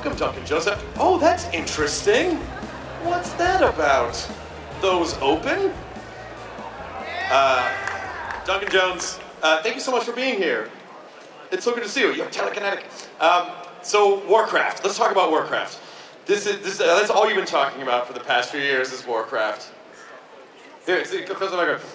welcome, Duncan Joseph. Oh, that's interesting. What's that about? Those open? Duncan Jones, thank you so much for being here. It's so good to see you. You're telekinetic. So Warcraft. Let's talk about Warcraft. That's all you've been talking about for the past few years is Warcraft. Here, see, close the microphone.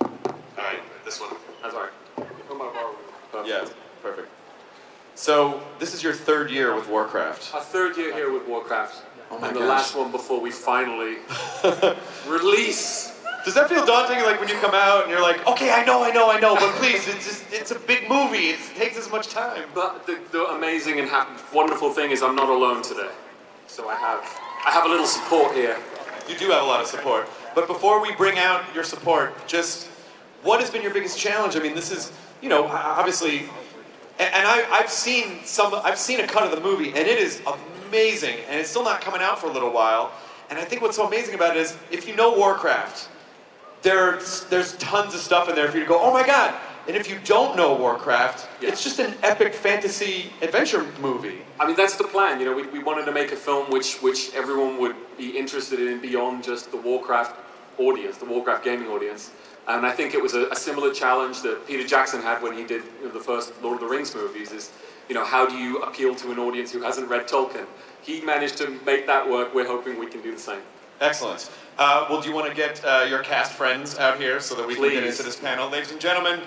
All right, this one. That's all right. Yeah, perfect. So this is your third year with Warcraft. Our third year here with Warcraft. Oh my and the gosh. last one before we finally release. Does that feel daunting, like when you come out and you're like, okay, I know, but please, it's a big movie. It takes as much time. But the amazing and wonderful thing is I'm not alone today. So I have a little support here. You do have a lot of support. But before we bring out your support, just what has been your biggest challenge? I mean, this is, obviously, and I've seen a cut of the movie, and it is amazing, and it's still not coming out for a little while. And I think what's so amazing about it is, if you know Warcraft, there's tons of stuff in there for you to go, oh my god. And if you don't know Warcraft, it's just an epic fantasy adventure movie. I mean, that's the plan. We wanted to make a film which everyone would be interested in beyond just the Warcraft audience, the Warcraft gaming audience. And I think it was a similar challenge that Peter Jackson had when he did the first Lord of the Rings movies is, how do you appeal to an audience who hasn't read Tolkien? He managed to make that work. We're hoping we can do the same. Excellent. Well, do you want to get your cast friends out here so that we can get into this panel? Ladies and gentlemen,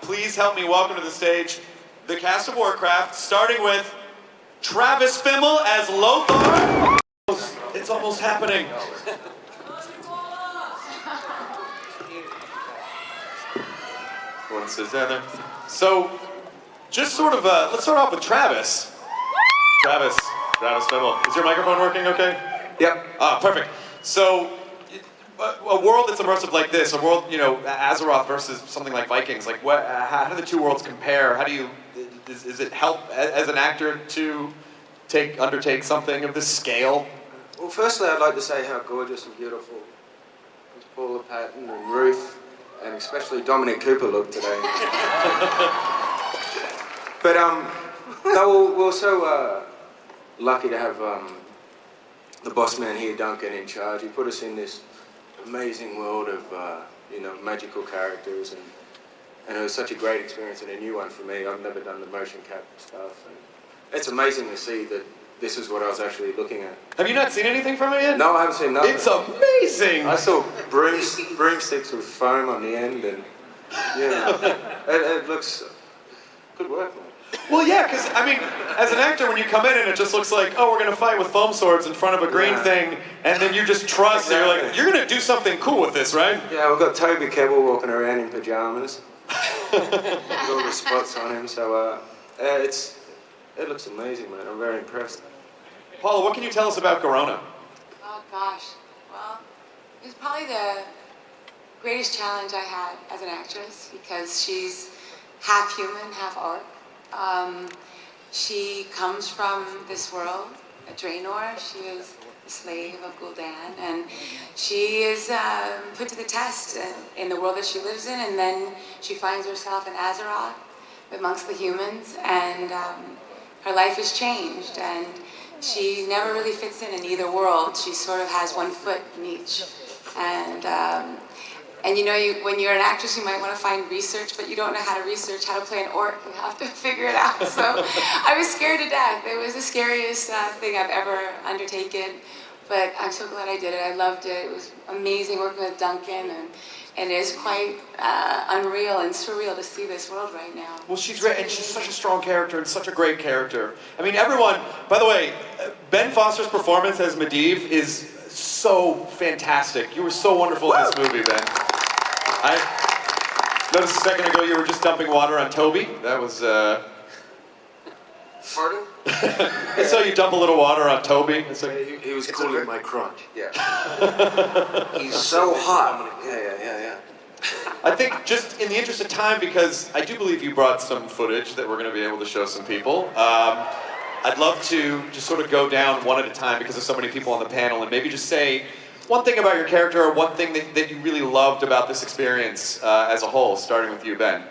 please help me welcome to the stage the cast of Warcraft, starting with Travis Fimmel as Lothar. It's almost happening. Everyone sits down there. So, just sort of, let's start off with Travis. Travis Fimmel. Is your microphone working okay? Yep. Perfect. So, a world that's immersive like this, a world, Azeroth versus something like Vikings, like how do the two worlds compare? How do you, does it help as an actor to undertake something of this scale? Well, firstly, I'd like to say how gorgeous and beautiful Paula Patton and Ruth, and especially Dominic Cooper look today. But no, we're so lucky to have the boss man here, Duncan, in charge. He put us in this amazing world of magical characters, and it was such a great experience and a new one for me. I've never done the motion cap stuff, and it's amazing to see that this is what I was actually looking at. Have you not seen anything from it yet? No, I haven't seen nothing. It's amazing! I saw broomsticks with foam on the end, and it looks good work, man. Well, yeah, because, I mean, as an actor, when you come in and it just looks like, oh, we're going to fight with foam swords in front of a green thing, and then you just trust, and you're like, you're going to do something cool with this, right? Yeah, we've got Toby Kebbell walking around in pajamas with all the spots on him, so it looks amazing, man. I'm very impressed. Paula, what can you tell us about Garona? Oh gosh, well, it was probably the greatest challenge I had as an actress because she's half human, half orc. She comes from this world, a Draenor. She is the slave of Gul'dan, and she is put to the test in the world that she lives in, and then she finds herself in Azeroth amongst the humans, and her life is changed, and she never really fits in either world. She sort of has one foot in each, and when you're an actress, you might want to find research, but you don't know how to research how to play an orc. You have to figure it out. So I was scared to death. It was the scariest thing I've ever undertaken, but I'm so glad I did it. I loved it. It was amazing working with Duncan, and it is quite unreal and surreal to see this world right now. Well, she's great, and she's such a strong character and such a great character. I mean, everyone, by the way, Ben Foster's performance as Medivh is so fantastic. You were so wonderful in this movie, Ben. I noticed a second ago you were just dumping water on Toby. That was, Pardon? I saw you dump a little water on Toby. Like, He was cooling my crotch. Yeah. He's so hot. Yeah. I think just in the interest of time, because I do believe you brought some footage that we're going to be able to show some people. I'd love to just sort of go down one at a time because there's so many people on the panel, and maybe just say one thing about your character or one thing that you really loved about this experience as a whole, starting with you, Ben.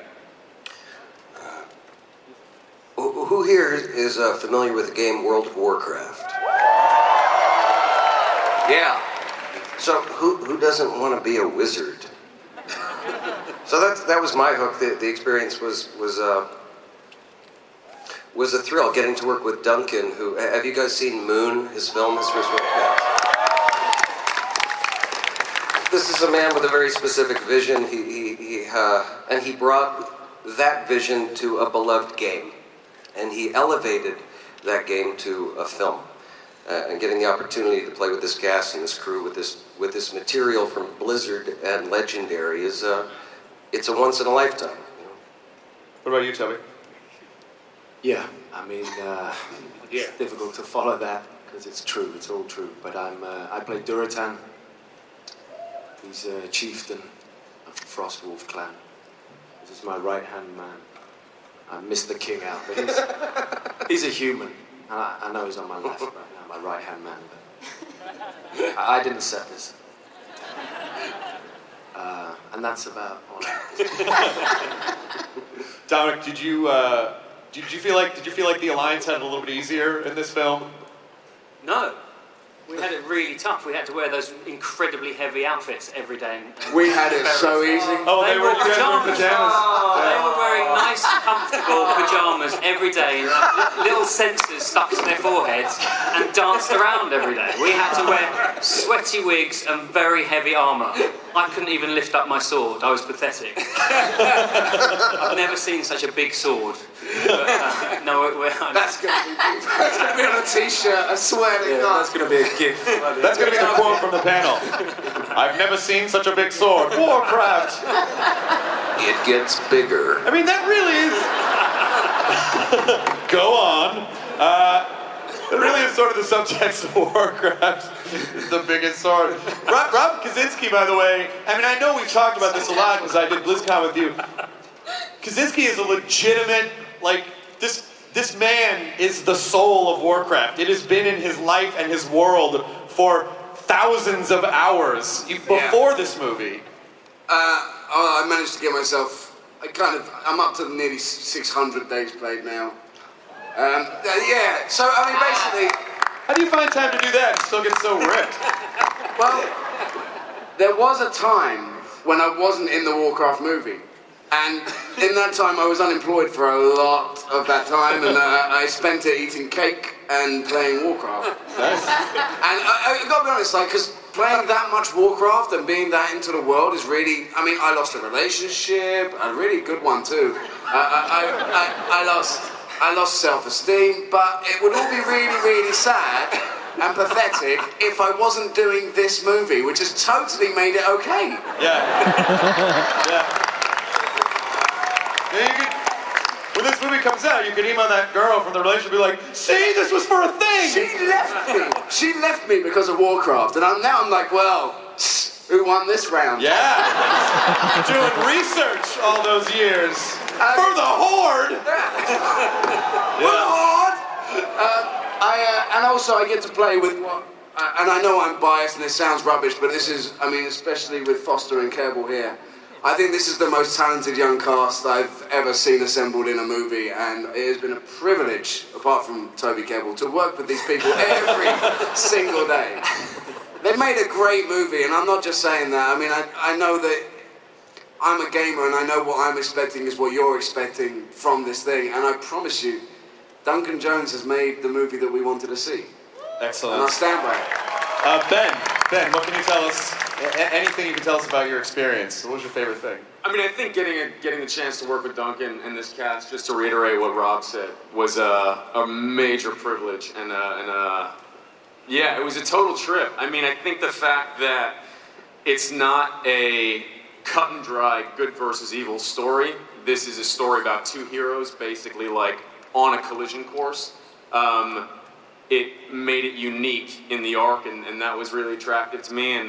here is familiar with the game World of Warcraft? Yeah. So who doesn't want to be a wizard? So that was my hook. The experience was a thrill getting to work with Duncan. Who have you guys seen Moon? His film, his first one. Yeah. This is a man with a very specific vision. And he brought that vision to a beloved game, and he elevated that game to a film. And getting the opportunity to play with this cast and this crew with this material from Blizzard and Legendary is it's a once in a lifetime. You know? What about you, Toby? Yeah, I mean, it's difficult to follow that because it's true, it's all true. But I play Duratan. He's a chieftain of the Frostwolf clan. This is my right-hand man. I missed the king out, but he's a human. I know he's on my left right now, my right-hand man, but I didn't set this. And that's about all I have. Dominic, did you feel like the Alliance had it a little bit easier in this film? No. We had it really tough. We had to wear those incredibly heavy outfits every day. We had it so easy. Oh, they were pajamas. pajamas. Oh, they were wearing nice, comfortable pajamas every day, little sensors stuck to their foreheads, and danced around every day. We had to wear sweaty wigs and very heavy armour. I couldn't even lift up my sword. I was pathetic. I've never seen such a big sword. But, That's going to be on a t-shirt, I swear to God. That's going to be a gift. That's going to be the quote from the panel. I've never seen such a big sword. Warcraft. It gets bigger. I mean, that really is. Go on. It really is sort of the subtext of Warcraft. The biggest sword. Rob Kaczynski, by the way. I mean, I know we've talked about this a lot because I did BlizzCon with you. Kaczynski is a legitimate, like, this man is the soul of Warcraft. It has been in his life and his world for thousands of hours before this movie. I managed to get myself, I'm up to nearly 600 days played now. So I mean basically... How do you find time to do that and still get so ripped? Well, there was a time when I wasn't in the Warcraft movie. And in that time I was unemployed for a lot of that time, and I spent it eating cake and playing Warcraft. Nice. And I gotta be honest, like, because playing that much Warcraft and being that into the world is really, I mean, I lost a relationship, a really good one too. I lost self-esteem, but it would all be really, really sad and pathetic if I wasn't doing this movie, which has totally made it okay. Yeah. When this movie comes out, you can email that girl from the relationship and be like, see, this was for a thing! She left me because of Warcraft, and now I'm like, well, who won this round? Yeah! Doing research all those years. For the Horde! For the Horde! And also I get to play with what, and I know I'm biased and this sounds rubbish, but this is, I mean, especially with Foster and Kerbal here, I think this is the most talented young cast I've ever seen assembled in a movie, and it has been a privilege, apart from Toby Kerbal, to work with these people every single day. They've made a great movie, and I'm not just saying that. I mean, I know that I'm a gamer, and I know what I'm expecting is what you're expecting from this thing, and I promise you, Duncan Jones has made the movie that we wanted to see. Excellent. And I'll stand by it. Ben, what can you tell us? Anything you can tell us about your experience? What was your favorite thing? I mean, I think getting the chance to work with Duncan and this cast, just to reiterate what Rob said, was a major privilege, and yeah, it was a total trip. I mean, I think the fact that it's not a cut and dry good versus evil story. This is a story about two heroes basically like on a collision course. It made it unique in the arc, and that was really attractive to me, and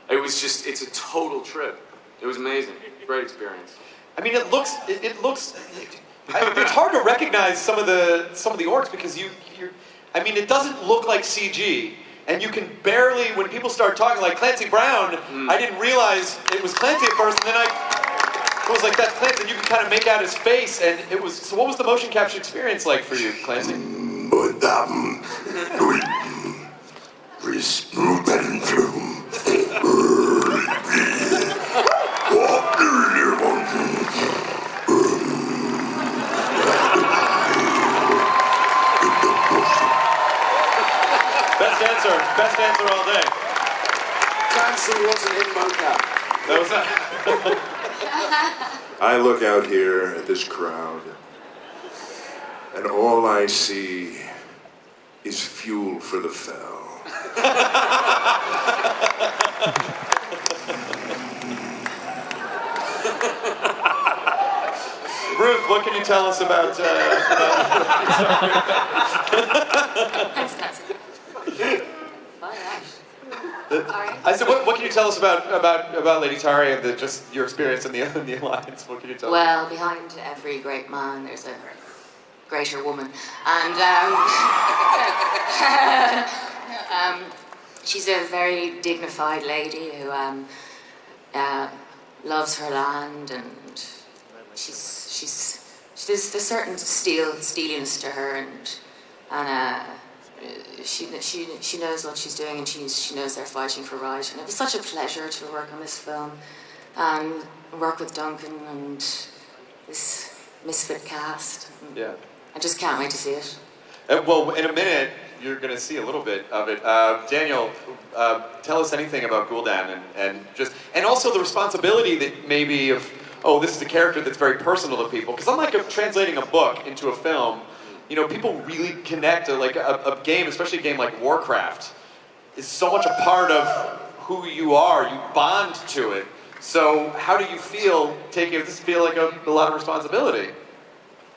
it's a total trip. It was amazing. Great experience. I mean, it looks. It's hard to recognize some of the orcs because I mean, it doesn't look like CG, and you can barely, when people start talking like Clancy Brown, I didn't realize it was Clancy at first, and then It was like that Clancy, and you could kind of make out his face, and it was. So, what was the motion capture experience like for you, Clancy? Best answer all day. Clancy wasn't in mocap. That was not. I look out here at this crowd, and all I see is fuel for the fell. Ruth, what can you tell us about? I said, what can you tell us about Lady Tari and just your experience in the Alliance? What can you tell us? Well, behind every great man, there's a greater woman, and she's a very dignified lady who loves her land, and there's a certain steeliness to her, and she knows what she's doing, and she knows they're fighting for right. And it was such a pleasure to work on this film and work with Duncan and this misfit cast. Yeah. I just can't wait to see it. Well, in a minute, you're going to see a little bit of it. Daniel, tell us anything about Gul'dan and also the responsibility that maybe of, this is a character that's very personal to people. Because unlike translating a book into a film, people really connect to like a game, especially a game like Warcraft, is so much a part of who you are. You bond to it. So how do you feel taking? Does this feel like a lot of responsibility?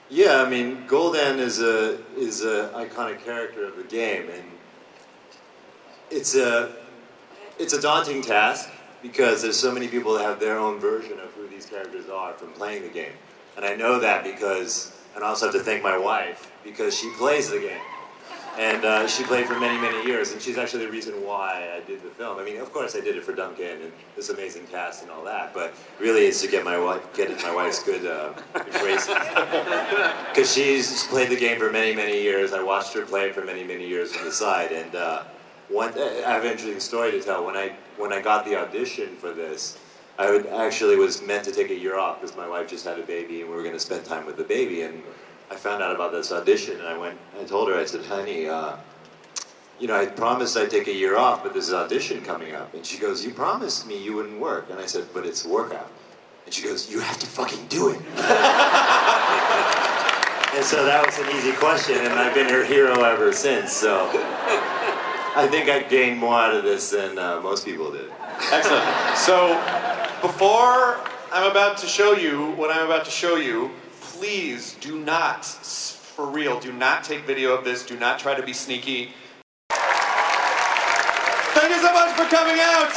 Yeah, I mean, Gul'dan is a iconic character of the game, and it's a daunting task because there's so many people that have their own version of who these characters are from playing the game, and I know that because, and I also have to thank my wife because she plays the game, and she played for many, many years, and she's actually the reason why I did the film. I mean, of course, I did it for Duncan and this amazing cast and all that, but really, it's to get my wife's good graces. Because she's played the game for many, many years. I watched her play it for many, many years from the side. And I have an interesting story to tell. When I got the audition for this, I actually was meant to take a year off because my wife just had a baby and we were going to spend time with the baby. And I found out about this audition and I told her, I said, honey, I promised I'd take a year off, but there's an audition coming up. And she goes, you promised me you wouldn't work. And I said, but it's Warcraft. And she goes, you have to fucking do it. And so that was an easy question, and I've been her hero ever since. So I think I gained more out of this than most people did. Excellent. So before I'm about to show you what I'm about to show you, please do not, for real, do not take video of this. Do not try to be sneaky. Thank you so much for coming out.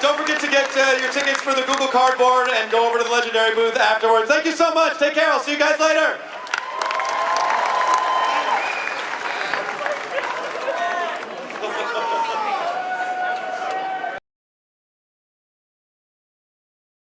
Don't forget to get your tickets for the Google Cardboard and go over to the Legendary booth afterwards. Thank you so much. Take care.